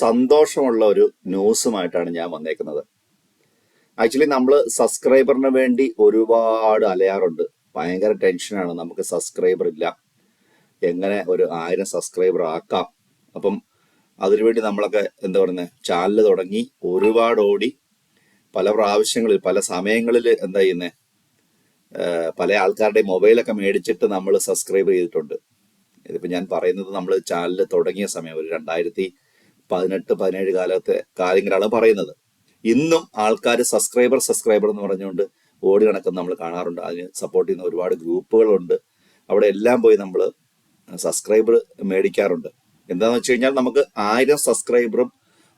സന്തോഷമുള്ള ഒരു ന്യൂസുമായിട്ടാണ് ഞാൻ വന്നേക്കുന്നത്. ആക്ച്വലി നമ്മൾ സബ്സ്ക്രൈബറിന് വേണ്ടി ഒരുപാട് അലയാറുണ്ട്. ഭയങ്കര ടെൻഷനാണ്, നമുക്ക് സബ്സ്ക്രൈബർ ഇല്ല, എങ്ങനെ ഒരു 1000 സബ്സ്ക്രൈബർ ആക്കാം. അപ്പം അതിനുവേണ്ടി നമ്മളൊക്കെ എന്താ പറയുന്നത്, ചാനൽ തുടങ്ങി ഒരുപാട് ഓടി പല പ്രാവശ്യങ്ങളിൽ പല സമയങ്ങളിൽ എന്താ ചെയ്യുന്നത്, പല ആൾക്കാരുടെ മൊബൈലൊക്കെ മേടിച്ചിട്ട് നമ്മൾ സബ്സ്ക്രൈബ് ചെയ്തിട്ടുണ്ട്. ഇതിപ്പോൾ ഞാൻ പറയുന്നത് നമ്മൾ ചാനൽ തുടങ്ങിയ സമയം ഒരു 2018-17 കാലത്തെ കാര്യങ്ങളാണ് പറയുന്നത്. ഇന്നും ആൾക്കാർ സബ്സ്ക്രൈബർ എന്ന് പറഞ്ഞുകൊണ്ട് ഓടി നടക്കുന്ന നമ്മൾ കാണാറുണ്ട്. അതിന് സപ്പോർട്ട് ചെയ്യുന്ന ഒരുപാട് ഗ്രൂപ്പുകളുണ്ട്. അവിടെ എല്ലാം പോയി നമ്മൾ സബ്സ്ക്രൈബർ മേടിക്കാറുണ്ട്. എന്താണെന്ന് വെച്ച് കഴിഞ്ഞാൽ നമുക്ക് 1000 സബ്സ്ക്രൈബറും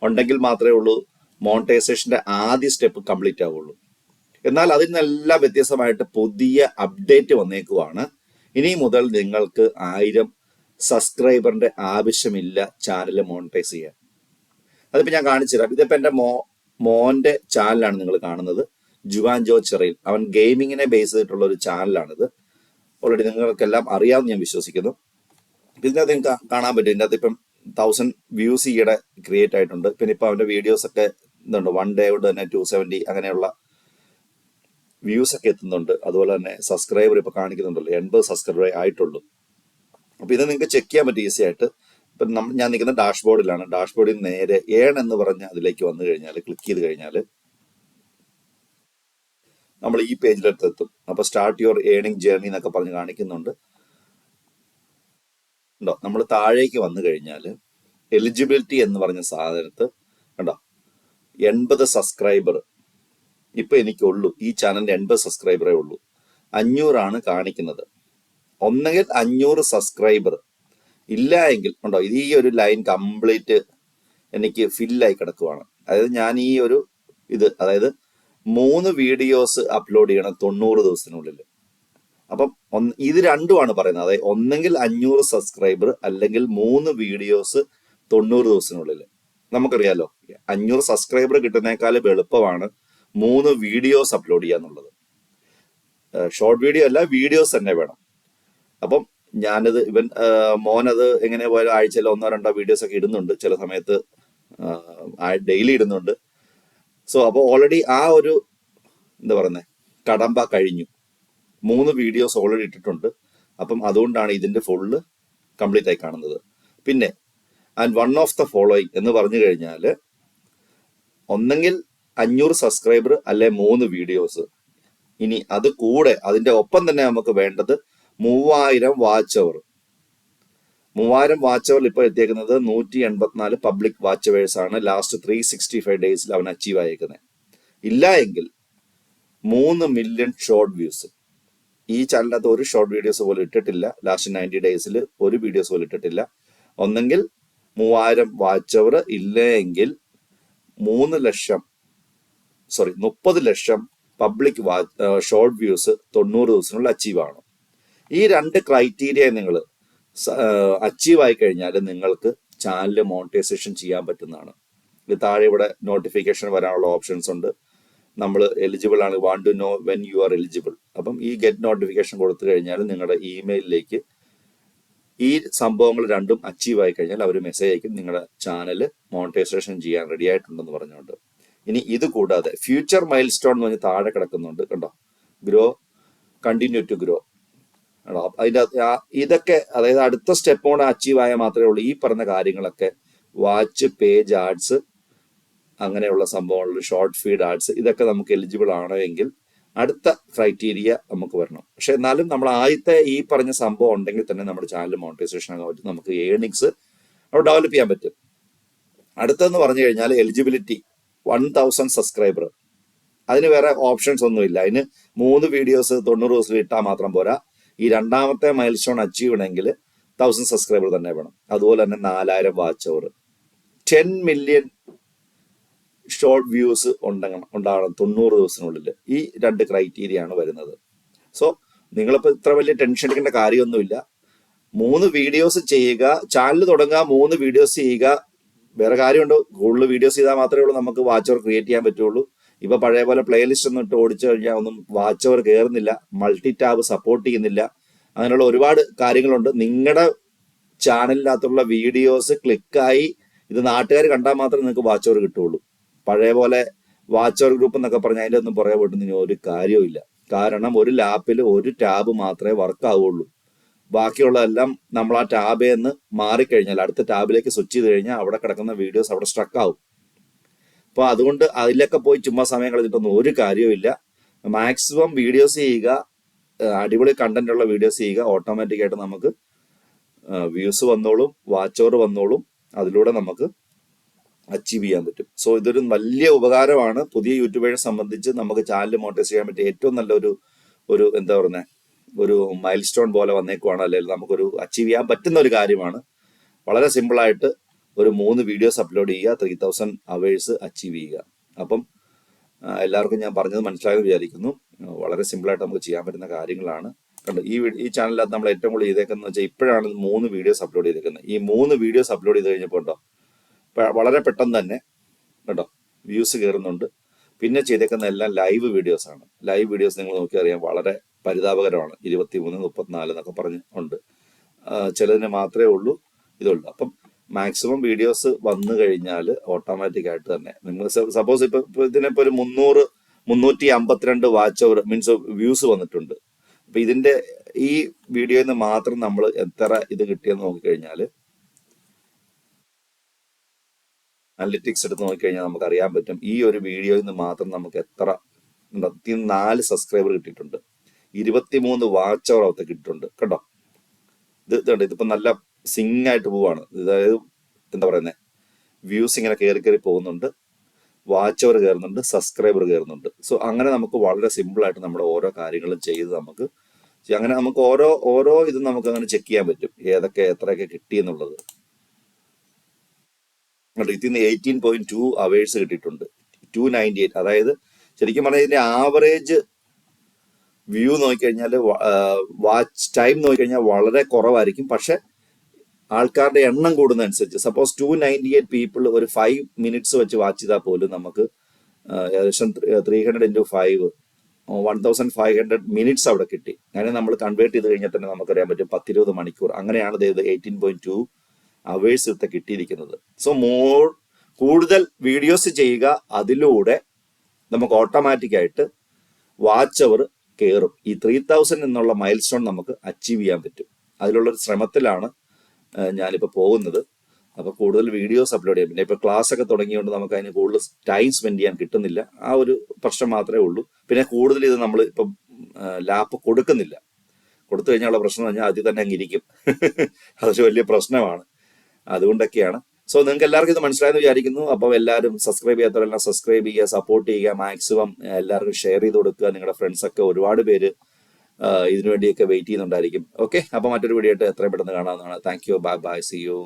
ഉണ്ടെങ്കിൽ മാത്രമേ ഉള്ളൂ മോണിറ്റൈസേഷന്റെ ആദ്യ സ്റ്റെപ്പ് കംപ്ലീറ്റ് ആവുള്ളൂ. എന്നാൽ അതിൽ നിന്നെല്ലാം വ്യത്യസ്തമായിട്ട് പുതിയ അപ്ഡേറ്റ് വന്നേക്കുവാണ്. ഇനി മുതൽ നിങ്ങൾക്ക് 1000 സബ്സ്ക്രൈബറിന്റെ ആവശ്യമില്ല ചാനൽ മോണിറ്റൈസ് ചെയ്യാൻ. അതിപ്പോൾ ഞാൻ കാണിച്ചു തരാം. ഇതിപ്പോൾ എൻ്റെ മോന്റെ ചാനലാണ് നിങ്ങൾ കാണുന്നത്, ജുവാൻ ജോ ചെറിയിൽ. അവൻ ഗെയിമിങ്ങിനെ ബേസ് ചെയ്തിട്ടുള്ള ഒരു ചാനലാണിത്. ഓൾറെഡി നിങ്ങൾക്കെല്ലാം അറിയാമെന്ന് ഞാൻ വിശ്വസിക്കുന്നു. ഇതിനകത്ത് നിങ്ങൾക്ക് കാണാൻ പറ്റും, ഇതിനകത്ത് ഇപ്പം 1000 വ്യൂസ് ഈയിടെ ക്രിയേറ്റ് ആയിട്ടുണ്ട്. പിന്നെ ഇപ്പം അവൻ്റെ വീഡിയോസ് ഒക്കെ ഇതുണ്ട്, 1 ഡേ കൊണ്ട് തന്നെ 270 അങ്ങനെയുള്ള വ്യൂസ് ഒക്കെ എത്തുന്നുണ്ട്. അതുപോലെ തന്നെ സബ്സ്ക്രൈബർ ഇപ്പോൾ കാണിക്കുന്നുണ്ടല്ലോ, 80 സബ്സ്ക്രൈബർ ആയിട്ടുള്ളൂ. അപ്പോൾ ഇത് നിങ്ങൾക്ക് ചെക്ക് ചെയ്യാൻ പറ്റും ഈസി ആയിട്ട്. ഇപ്പം ഞാൻ നിൽക്കുന്ന ഡാഷ്ബോർഡിലാണ്. ഡാഷ്ബോർഡിൽ നേരെ ഏൺ എന്ന് പറഞ്ഞ് അതിലേക്ക് വന്നു കഴിഞ്ഞാൽ, ക്ലിക്ക് ചെയ്ത് കഴിഞ്ഞാൽ നമ്മൾ ഈ പേജിലെടുത്ത് എത്തും. അപ്പോൾ സ്റ്റാർട്ട് യുവർ ഏണിംഗ് ജേർണി എന്നൊക്കെ പറഞ്ഞ് കാണിക്കുന്നുണ്ട്. ഉണ്ടോ, നമ്മൾ താഴേക്ക് വന്നു കഴിഞ്ഞാൽ എലിജിബിലിറ്റി എന്ന് പറഞ്ഞ സാധനത്ത് കണ്ടോ 80 സബ്സ്ക്രൈബർ ഇപ്പൊ എനിക്കുള്ളൂ. ഈ ചാനലിന് 80 സബ്സ്ക്രൈബറേ ഉള്ളൂ. 500 കാണിക്കുന്നത്. ഒന്നെങ്കിൽ 500 സബ്സ്ക്രൈബർ, ഇല്ല എങ്കിൽ ഉണ്ടോ ഇത് ഈ ഒരു ലൈൻ കംപ്ലീറ്റ് എനിക്ക് ഫില്ലായി കിടക്കുവാണ്. അതായത് ഞാൻ ഈ ഒരു അതായത് 3 വീഡിയോസ് അപ്ലോഡ് ചെയ്യണം 90 ദിവസത്തിനുള്ളിൽ. അപ്പം ഇത് രണ്ടുമാണ് പറയുന്നത്. അതായത് ഒന്നെങ്കിൽ 500 സബ്സ്ക്രൈബർ അല്ലെങ്കിൽ 3 വീഡിയോസ് 90 ദിവസത്തിനുള്ളിൽ. നമുക്കറിയാലോ 500 സബ്സ്ക്രൈബർ കിട്ടുന്നേക്കാളും എളുപ്പമാണ് 3 വീഡിയോസ് അപ്ലോഡ് ചെയ്യാന്നുള്ളത്. ഷോർട്ട് വീഡിയോ അല്ല, വീഡിയോസ് തന്നെ വേണം. അപ്പം ഞാനത് മോനത് എങ്ങനെ പോയാലും ആഴ്ചയിൽ 1-2 വീഡിയോസ് ഒക്കെ ഇടുന്നുണ്ട്. ചില സമയത്ത് ഡെയിലി ഇടുന്നുണ്ട്. സോ അപ്പോൾ ഓൾറെഡി ആ ഒരു എന്താ പറയുന്നത് കടമ്പ കഴിഞ്ഞു. 3 വീഡിയോസ് ഓൾറെഡി ഇട്ടിട്ടുണ്ട്. അപ്പം അതുകൊണ്ടാണ് ഇതിന്റെ ഫുള്ള് കംപ്ലീറ്റ് ആയി കാണുന്നത്. പിന്നെ and one of the following എന്ന് പറഞ്ഞു കഴിഞ്ഞാൽ ഒന്നെങ്കിൽ 500 സബ്സ്ക്രൈബർ അല്ലെ 3 വീഡിയോസ്. ഇനി അത് കൂടെ അതിന്റെ ഒപ്പം തന്നെ നമുക്ക് വേണ്ടത് 3000 വാച്ച് അവർ. 3000 വാച്ച് അവർ ഇപ്പോൾ എത്തിയേക്കുന്നത് 184 പബ്ലിക് വാച്ച് അവേഴ്സ് ആണ് ലാസ്റ്റ് 365 ഡേയ്സിൽ അവൻ അച്ചീവ് ആയേക്കുന്നത്. ഇല്ല എങ്കിൽ 3 മില്യൺ ഷോർട്ട് വ്യൂസ്. ഈ ചാനലിനകത്ത് ഒരു ഷോർട്ട് വീഡിയോസ് പോലും ഇട്ടിട്ടില്ല. ലാസ്റ്റ് 90 ഡേയ്സിൽ ഒരു വീഡിയോസ് പോലും ഇട്ടിട്ടില്ല. ഒന്നെങ്കിൽ 3000 വാച്ച് അവർ, ഇല്ല എങ്കിൽ 30 ലക്ഷം പബ്ലിക് ഷോർട്ട് വ്യൂസ് 90 ദിവസത്തിനുള്ളിൽ അച്ചീവ് ആണ്. ഈ 2 ക്രൈറ്റീരിയ നിങ്ങൾ അച്ചീവ് ആയി കഴിഞ്ഞാൽ നിങ്ങൾക്ക് ചാനൽ മോണിറ്റൈസേഷൻ ചെയ്യാൻ പറ്റുന്നതാണ്. ഇത് താഴെ ഇവിടെ നോട്ടിഫിക്കേഷൻ വരാനുള്ള ഓപ്ഷൻസ് ഉണ്ട്. നമ്മൾ എലിജിബിൾ ആണ്, want to know when you are eligible. അപ്പം ഈ ഗെറ്റ് നോട്ടിഫിക്കേഷൻ കൊടുത്തു കഴിഞ്ഞാൽ നിങ്ങളുടെ ഇമെയിലിലേക്ക് ഈ സംഭവങ്ങൾ രണ്ടും അച്ചീവ് ആയി കഴിഞ്ഞാൽ അവർ മെസ്സേജ് അയക്കും, നിങ്ങളുടെ ചാനൽ മോണിറ്റൈസേഷൻ ചെയ്യാൻ റെഡി ആയിട്ടുണ്ടെന്ന് പറഞ്ഞുകൊണ്ട്. ഇനി ഇത് കൂടാതെ ഫ്യൂച്ചർ മൈൽ സ്റ്റോൺ എന്ന് പറഞ്ഞ് താഴെ കിടക്കുന്നുണ്ട്, കണ്ടോ, ഗ്രോ, കണ്ടിന്യൂ ടു ഗ്രോ. അതിൻ്റെ ഇതൊക്കെ അതായത് അടുത്ത സ്റ്റെപ്പ് കൂടെ അച്ചീവ് ആയാൽ മാത്രമേ ഉള്ളൂ ഈ പറഞ്ഞ കാര്യങ്ങളൊക്കെ, വാച്ച് പേജ് ആഡ്സ് അങ്ങനെയുള്ള സംഭവങ്ങൾ, ഷോർട്ട് ഫീഡ് ആഡ്സ്, ഇതൊക്കെ നമുക്ക് എലിജിബിൾ ആണോ എങ്കിൽ അടുത്ത ക്രൈറ്റീരിയ നമുക്ക് വരണം. പക്ഷെ എന്നാലും നമ്മൾ ആദ്യത്തെ ഈ പറഞ്ഞ സംഭവം ഉണ്ടെങ്കിൽ തന്നെ നമ്മുടെ ചാനൽ മോണിറ്റൈസേഷൻ ആകാൻ പറ്റും, നമുക്ക് ഏണിങ്സ് അവിടെ ഡെവലപ്പ് ചെയ്യാൻ പറ്റും. അടുത്തെന്ന് പറഞ്ഞു കഴിഞ്ഞാൽ എലിജിബിലിറ്റി 1000 സബ്സ്ക്രൈബർ. അതിന് വേറെ ഓപ്ഷൻസ് ഒന്നുമില്ല. അതിന് 3 വീഡിയോസ് 90 ദിവസത്തിൽ ഇട്ടാൽ മാത്രം പോരാ. ഈ രണ്ടാമത്തെ മൈൽ സ്റ്റോൺ അച്ചീവ് ചെയ്യണമെങ്കിൽ 1000 സബ്സ്ക്രൈബർ തന്നെ വേണം. അതുപോലെ തന്നെ 4000 വാച്ച് അവർ, 10 മില്യൺ ഷോർട്ട് വ്യൂസ് ഉണ്ടാകണം 90 ദിവസത്തിനുള്ളിൽ. ഈ 2 ക്രൈറ്റീരിയ ആണ് വരുന്നത്. സോ നിങ്ങളിപ്പോൾ ഇത്ര വലിയ ടെൻഷൻ എടുക്കേണ്ട കാര്യമൊന്നുമില്ല. 3 വീഡിയോസ് ചെയ്യുക, ചാനൽ തുടങ്ങുക, 3 വീഡിയോസ് ചെയ്യുക. വേറെ കാര്യമുണ്ട്, കൂടുതൽ വീഡിയോസ് ചെയ്താൽ മാത്രമേ ഉള്ളൂ നമുക്ക് വാച്ച് അവർ ക്രിയേറ്റ് ചെയ്യാൻ പറ്റുള്ളൂ. ഇപ്പൊ പഴയ പോലെ പ്ലേലിസ്റ്റ് ഒന്നും ഇട്ട് ഓടിച്ചു കഴിഞ്ഞാൽ ഒന്നും വാച്ച് അവർ കയറുന്നില്ല, മൾട്ടി ടാബ് സപ്പോർട്ട് ചെയ്യുന്നില്ല, അങ്ങനെയുള്ള ഒരുപാട് കാര്യങ്ങളുണ്ട്. നിങ്ങളുടെ ചാനലിനകത്തുള്ള വീഡിയോസ് ക്ലിക്കായി ഇത് നാട്ടുകാർ കണ്ടാൽ മാത്രമേ നിങ്ങൾക്ക് വാച്ച് അവർ കിട്ടുള്ളൂ. പഴയ പോലെ വാച്ച് അവർ ഗ്രൂപ്പ് എന്നൊക്കെ പറഞ്ഞാൽ അതിൻ്റെ ഒന്നും പുറകെ പോയിട്ട് ഒരു കാര്യവും ഇല്ല. കാരണം ഒരു ലാപ്പിൽ ഒരു ടാബ് മാത്രമേ വർക്ക് ആവുള്ളൂ. ബാക്കിയുള്ളതെല്ലാം നമ്മൾ ആ ടാബിൽ നിന്ന് മാറിക്കഴിഞ്ഞാൽ അടുത്ത ടാബിലേക്ക് സ്വിച്ച് ചെയ്ത് കഴിഞ്ഞാൽ അവിടെ കിടക്കുന്ന വീഡിയോസ് അവിടെ സ്ട്രക്ക് ആവും. അപ്പോൾ അതുകൊണ്ട് അതിലൊക്കെ പോയി ചുമ്മാ സമയം കളഞ്ഞിട്ടൊന്നും ഒരു കാര്യവുമില്ല. മാക്സിമം വീഡിയോസ് ചെയ്യുക, അടിപൊളി കണ്ടന്റ് ഉള്ള വീഡിയോസ് ചെയ്യുക. ഓട്ടോമാറ്റിക്കായിട്ട് നമുക്ക് വ്യൂസ് വന്നോളും, വാച്ച് അവർ വന്നോളും. അതിലൂടെ നമുക്ക് അച്ചീവ് ചെയ്യാൻ പറ്റും. സോ ഇതൊരു വലിയ ഉപകാരമാണ്. പുതിയ യൂട്യൂബേഴ്സിനെ സംബന്ധിച്ച് നമുക്ക് ചാനൽ മോണിറ്റൈസ് ചെയ്യാൻ പറ്റിയ ഏറ്റവും നല്ലൊരു എന്താ പറയുന്നത്, ഒരു മൈൽ സ്റ്റോൺ പോലെ വന്നേക്കുവാണ്. അല്ലെങ്കിൽ നമുക്കൊരു അച്ചീവ് ചെയ്യാൻ പറ്റുന്ന ഒരു കാര്യമാണ്. വളരെ സിമ്പിളായിട്ട് ഒരു 3 വീഡിയോസ് അപ്ലോഡ് ചെയ്യുക, 3000 അവേഴ്സ് അച്ചീവ് ചെയ്യുക. അപ്പം എല്ലാവർക്കും ഞാൻ പറഞ്ഞത് മനസ്സിലായെന്ന് വിചാരിക്കുന്നു. വളരെ സിമ്പിളായിട്ട് നമുക്ക് ചെയ്യാൻ പറ്റുന്ന കാര്യങ്ങളാണ്. കണ്ടു, ഈ ചാനലിനകത്ത് നമ്മൾ ഏറ്റവും കൂടുതൽ ചെയ്തേക്കുന്നത് വെച്ചാൽ ഇപ്പോഴാണ് 3 വീഡിയോസ് അപ്ലോഡ് ചെയ്തേക്കുന്നത്. ഈ 3 വീഡിയോസ് അപ്ലോഡ് ചെയ്ത് കഴിഞ്ഞപ്പോൾ ഉണ്ടോ വളരെ പെട്ടെന്ന് തന്നെ കേട്ടോ വ്യൂസ് കയറുന്നുണ്ട്. പിന്നെ ചെയ്തേക്കുന്ന എല്ലാം ലൈവ് വീഡിയോസ് ആണ്. ലൈവ് വീഡിയോസ് നിങ്ങൾ നോക്കി അറിയാം, വളരെ പരിതാപകരമാണ്. 23, 34 എന്നൊക്കെ പറഞ്ഞ് ഉണ്ട്. ചിലതിന് മാത്രമേ ഉള്ളൂ ഇതുള്ളൂ. അപ്പം മാക്സിമം വീഡിയോസ് വന്നു കഴിഞ്ഞാൽ ഓട്ടോമാറ്റിക് ആയിട്ട് തന്നെ നിങ്ങൾ സപ്പോസ് ഇപ്പൊ ഇതിനിപ്പോ ഒരു 352 വാച്ച് അവർ മീൻസ് വ്യൂസ് വന്നിട്ടുണ്ട്. അപ്പൊ ഇതിന്റെ ഈ വീഡിയോയിൽ നിന്ന് മാത്രം നമ്മൾ എത്ര ഇത് കിട്ടിയെന്ന് നോക്കിക്കഴിഞ്ഞാൽ അനലിറ്റിക്സ് എടുത്ത് നോക്കിക്കഴിഞ്ഞാൽ നമുക്ക് അറിയാൻ പറ്റും. ഈ ഒരു വീഡിയോയിൽ നിന്ന് മാത്രം നമുക്ക് എത്ര 4 സബ്സ്ക്രൈബർ കിട്ടിയിട്ടുണ്ട്, 23 വാച്ച് അവർ അവർക്ക് കിട്ടിയിട്ടുണ്ട്. കേട്ടോ, ഇതിപ്പോ നല്ല സിങ് ആയിട്ട് പോവാണ്. അതായത് എന്താ പറയുന്നത്, വ്യൂസ് ഇങ്ങനെ കയറി പോകുന്നുണ്ട്, വാച്ച് അവർ കയറുന്നുണ്ട്, സബ്സ്ക്രൈബർ കയറുന്നുണ്ട്. സോ അങ്ങനെ നമുക്ക് വളരെ സിമ്പിൾ ആയിട്ട് നമ്മുടെ ഓരോ കാര്യങ്ങളും ചെയ്ത് നമുക്ക് അങ്ങനെ നമുക്ക് ഓരോ ഇതും നമുക്ക് അങ്ങനെ ചെക്ക് ചെയ്യാൻ പറ്റും, എത്രയൊക്കെ കിട്ടി എന്നുള്ളത്. ഇതിന് 18.2 അവേഴ്സ് കിട്ടിയിട്ടുണ്ട്, 298. അതായത് ശരിക്കും പറഞ്ഞാൽ ഇതിന്റെ ആവറേജ് വ്യൂ നോക്കിക്കഴിഞ്ഞാൽ വാച്ച് ടൈം നോക്കിക്കഴിഞ്ഞാൽ വളരെ കുറവായിരിക്കും. പക്ഷെ ആൾക്കാരുടെ എണ്ണം കൂടുന്നതനുസരിച്ച് സപ്പോസ് 298 പീപ്പിൾ ഒരു 5 മിനിറ്റ്സ് വെച്ച് വാച്ച് ചെയ്താൽ പോലും നമുക്ക് ഏകദേശം 300 into 5 1500 മിനിറ്റ്സ് അവിടെ കിട്ടി. അങ്ങനെ നമ്മൾ കൺവേർട്ട് ചെയ്ത് കഴിഞ്ഞാൽ തന്നെ നമുക്കറിയാൻ പറ്റും 10-20 മണിക്കൂർ. അങ്ങനെയാണ് 18.2 അവേഴ്സ് ഇത്തെ കിട്ടിയിരിക്കുന്നത്. സോ കൂടുതൽ വീഡിയോസ് ചെയ്യുക, അതിലൂടെ നമുക്ക് ഓട്ടോമാറ്റിക്കായിട്ട് വാച്ച് അവർ കയറും. ഈ 3000 എന്നുള്ള മൈൽ സ്റ്റോൺ നമുക്ക് അച്ചീവ് ചെയ്യാൻ പറ്റും. അതിലുള്ളൊരു ശ്രമത്തിലാണ് ഞാനിപ്പോൾ പോകുന്നത്. അപ്പോൾ കൂടുതൽ വീഡിയോസ് അപ്ലോഡ് ചെയ്യാം. പിന്നെ ഇപ്പോൾ ക്ലാസ് ഒക്കെ തുടങ്ങിയതുകൊണ്ട് നമുക്ക് അതിന് കൂടുതൽ ടൈം സ്പെൻഡ് ചെയ്യാൻ കിട്ടുന്നില്ല. ആ ഒരു പ്രശ്നം മാത്രമേ ഉള്ളൂ. പിന്നെ കൂടുതൽ ഇത് നമ്മൾ ഇപ്പം ലാപ്പ് കൊടുക്കുന്നില്ല. കൊടുത്തു കഴിഞ്ഞാലുള്ള പ്രശ്നം എന്ന് പറഞ്ഞാൽ അതിൽ തന്നെ അങ്ങ് ഇരിക്കും. അതൊരു വലിയ പ്രശ്നമാണ്. അതുകൊണ്ടൊക്കെയാണ്. സോ നിങ്ങൾക്ക് എല്ലാവർക്കും ഇത് മനസ്സിലായെന്ന് വിചാരിക്കുന്നു. അപ്പോൾ എല്ലാവരും സബ്സ്ക്രൈബ് ചെയ്യാത്തവരെല്ലാം സബ്സ്ക്രൈബ് ചെയ്യുക, സപ്പോർട്ട് ചെയ്യുക, മാക്സിമം എല്ലാവർക്കും ഷെയർ ചെയ്ത് കൊടുക്കുക. നിങ്ങളുടെ ഫ്രണ്ട്സൊക്കെ ഒരുപാട് പേര് ഇതിനു വേണ്ടിയൊക്കെ വെയിറ്റ് ചെയ്യുന്നുണ്ടായിരിക്കും. ഓക്കെ, അപ്പോൾ മറ്റൊരു വീഡിയോ ആയിട്ട് എത്രയും പെട്ടെന്ന് കാണാവുന്നതാണ്. Thank you, bye bye, see U.